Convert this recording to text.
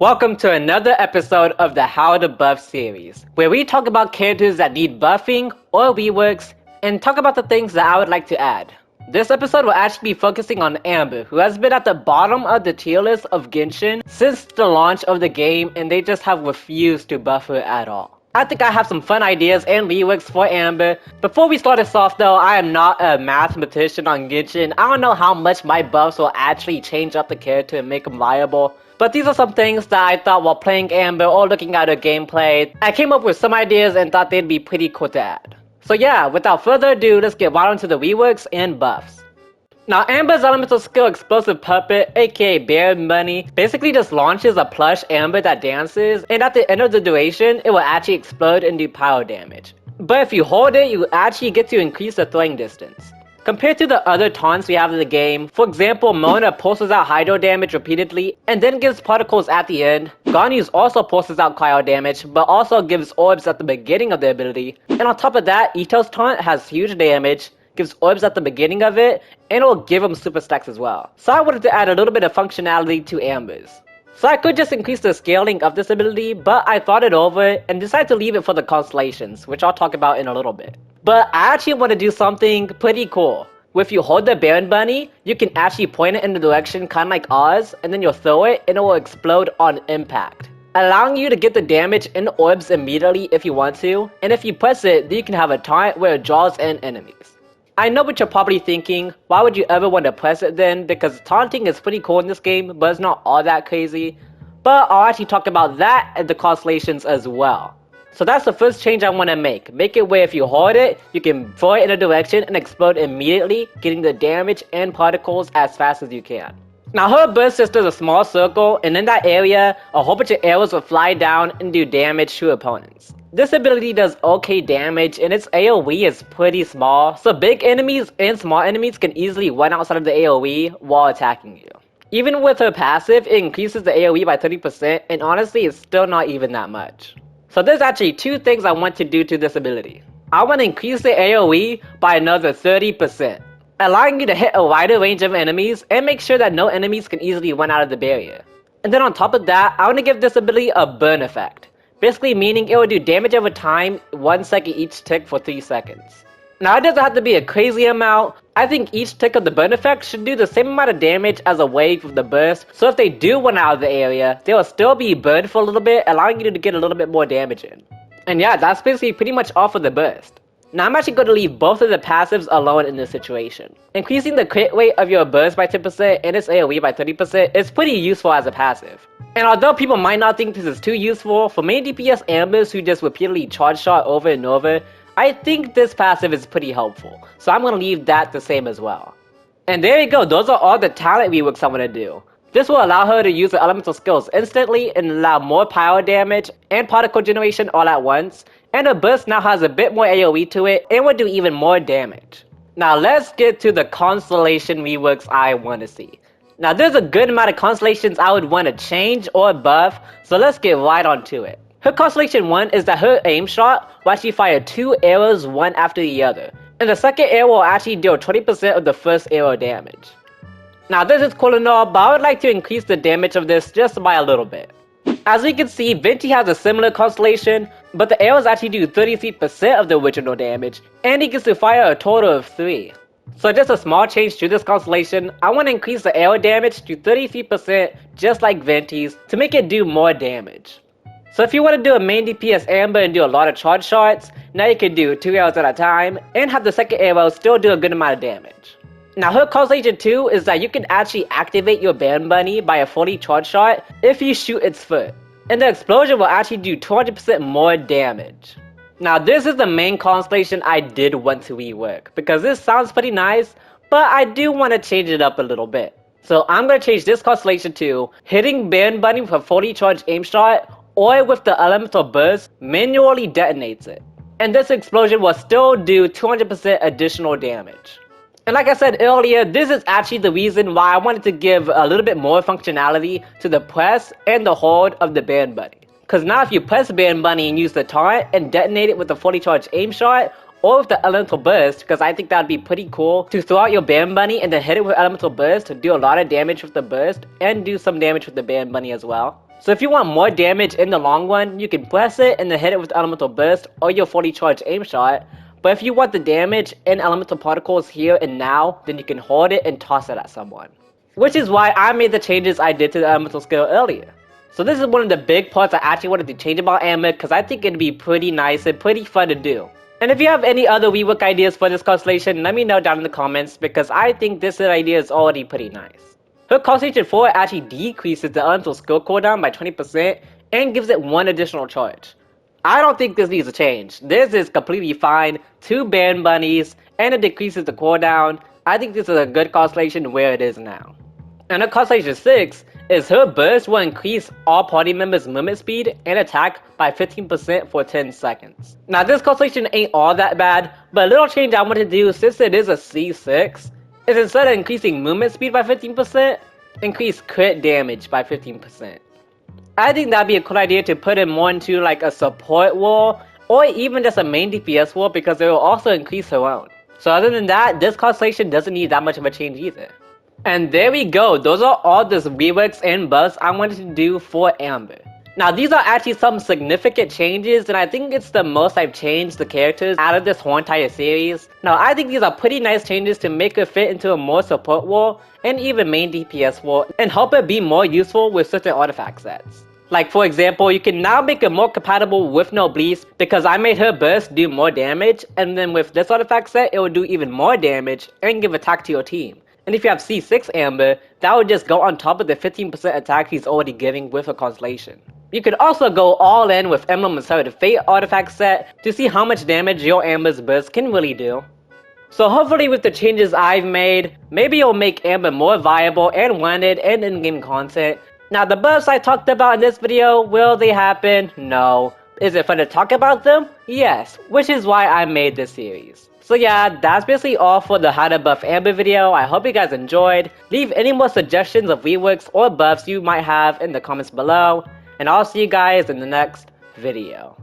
Welcome to another episode of the How to Buff series, where we talk about characters that need buffing or reworks, and talk about the things that I would like to add. This episode will actually be focusing on Amber, who has been at the bottom of the tier list of Genshin since the launch of the game, and they just have refused to buff her at all. I think I have some fun ideas and reworks for Amber. Before we start this off though, I am not a mathematician on Genshin. I don't know how much my buffs will actually change up the character and make him viable. But these are some things that I thought while playing Amber or looking at her gameplay. I came up with some ideas and thought they'd be pretty cool to add. So yeah, without further ado, let's get right onto the reworks and buffs. Now Amber's elemental skill Explosive Puppet, aka Bear Bunny, basically just launches a plush Amber that dances, and at the end of the duration, it will actually explode and do pyro damage. But if you hold it, you actually get to increase the throwing distance. Compared to the other taunts we have in the game, for example, Mona pulses out hydro damage repeatedly and then gives particles at the end. Ganyu's also pulses out cryo damage, but also gives orbs at the beginning of the ability. And on top of that, Ito's taunt has huge damage, gives orbs at the beginning of it, and it will give him super stacks as well. So I wanted to add a little bit of functionality to Amber's. So I could just increase the scaling of this ability, but I thought it over and decided to leave it for the constellations, which I'll talk about in a little bit. But I actually want to do something pretty cool. If you hold the Baron Bunny, you can actually point it in the direction kind of like Oz, and then you'll throw it and it will explode on impact, allowing you to get the damage in orbs immediately if you want to, and if you press it, then you can have a taunt where it draws in enemies. I know what you're probably thinking, why would you ever want to press it then, because taunting is pretty cool in this game, but it's not all that crazy. But I'll actually talk about that at the constellations as well. So that's the first change I want to make it where if you hold it, you can throw it in a direction and explode immediately, getting the damage and particles as fast as you can. Now her burst just does a small circle, and in that area, a whole bunch of arrows will fly down and do damage to opponents. This ability does okay damage, and its AoE is pretty small, so big enemies and small enemies can easily run outside of the AoE while attacking you. Even with her passive, it increases the AoE by 30%, and honestly it's still not even that much. So there's actually two things I want to do to this ability. I want to increase the AoE by another 30%, allowing you to hit a wider range of enemies and make sure that no enemies can easily run out of the barrier. And then on top of that, I want to give this ability a burn effect, basically meaning it will do damage over time, 1 second each tick for 3 seconds. Now it doesn't have to be a crazy amount. I think each tick of the burn effect should do the same amount of damage as a wave of the burst, so if they do run out of the area, they will still be burned for a little bit, allowing you to get a little bit more damage in. And yeah, that's basically pretty much all for the burst. Now I'm actually going to leave both of the passives alone in this situation. Increasing the crit rate of your burst by 10% and its AoE by 30% is pretty useful as a passive. And although people might not think this is too useful, for main DPS Ambers who just repeatedly charge shot over and over, I think this passive is pretty helpful, so I'm going to leave that the same as well. And there you go, those are all the talent reworks I'm going to do. This will allow her to use her elemental skills instantly and allow more power damage and particle generation all at once, and her burst now has a bit more AoE to it and will do even more damage. Now let's get to the constellation reworks I want to see. Now there's a good amount of constellations I would want to change or buff, so let's get right onto it. Her Constellation 1 is that her aim shot will actually fire 2 arrows one after the other, and the second arrow will actually deal 20% of the first arrow damage. Now this is cool and all, but I would like to increase the damage of this just by a little bit. As we can see, Venti has a similar constellation, but the arrows actually do 33% of the original damage, and he gets to fire a total of 3. So just a small change to this constellation, I want to increase the arrow damage to 33% just like Venti's to make it do more damage. So if you want to do a main DPS Amber and do a lot of charge shots, now you can do 2 arrows at a time, and have the second arrow still do a good amount of damage. Now her Constellation 2 is that you can actually activate your Baron Bunny by a fully charged shot if you shoot its foot, and the explosion will actually do 200% more damage. Now this is the main constellation I did want to rework, because this sounds pretty nice, but I do want to change it up a little bit. So I'm going to change this constellation to hitting Baron Bunny with a fully charged aim shot, or with the elemental burst, manually detonates it. And this explosion will still do 200% additional damage. And like I said earlier, this is actually the reason why I wanted to give a little bit more functionality to the press and the hold of the Baron Bunny. Cause now if you press Baron Bunny and use the taunt and detonate it with a fully charged aim shot, or with the elemental burst, because I think that would be pretty cool to throw out your Baron Bunny and then hit it with elemental burst to do a lot of damage with the burst and do some damage with the Baron Bunny as well. So if you want more damage in the long run, you can press it and then hit it with Elemental Burst or your fully charged aim shot. But if you want the damage and Elemental Particles here and now, then you can hold it and toss it at someone. Which is why I made the changes I did to the Elemental skill earlier. So this is one of the big parts I actually wanted to change about Amber because I think it'd be pretty nice and pretty fun to do. And if you have any other rework ideas for this constellation, let me know down in the comments because I think this idea is already pretty nice. Her Constellation 4 actually decreases the elemental skill cooldown by 20% and gives it 1 additional charge. I don't think this needs to change. This is completely fine, 2 band bunnies, and it decreases the cooldown. I think this is a good constellation where it is now. And her Constellation 6 is her burst will increase all party members' movement speed and attack by 15% for 10 seconds. Now this constellation ain't all that bad, but a little change I want to do since it is a C6 is instead of increasing movement speed by 15%, increase crit damage by 15%. I think that'd be a cool idea to put it more into like a support wall or even just a main DPS wall because it will also increase her own. So other than that, this constellation doesn't need that much of a change either. And there we go, those are all the reworks and buffs I wanted to do for Amber. Now these are actually some significant changes and I think it's the most I've changed the characters out of this whole entire series. Now I think these are pretty nice changes to make her fit into a more support wall and even main DPS wall and help her be more useful with certain artifact sets. Like for example, you can now make her more compatible with no bleeds because I made her burst do more damage and then with this artifact set it will do even more damage and give attack to your team. And if you have C6 Amber, that would just go on top of the 15% attack he's already giving with a Constellation. You could also go all in with Emblem of Fate artifact set to see how much damage your Amber's burst can really do. So hopefully with the changes I've made, maybe it'll make Amber more viable and wanted and in-game content. Now the buffs I talked about in this video, will they happen? No. Is it fun to talk about them? Yes, which is why I made this series. So yeah, that's basically all for the how to buff Amber video. I hope you guys enjoyed. Leave any more suggestions of reworks or buffs you might have in the comments below. And I'll see you guys in the next video.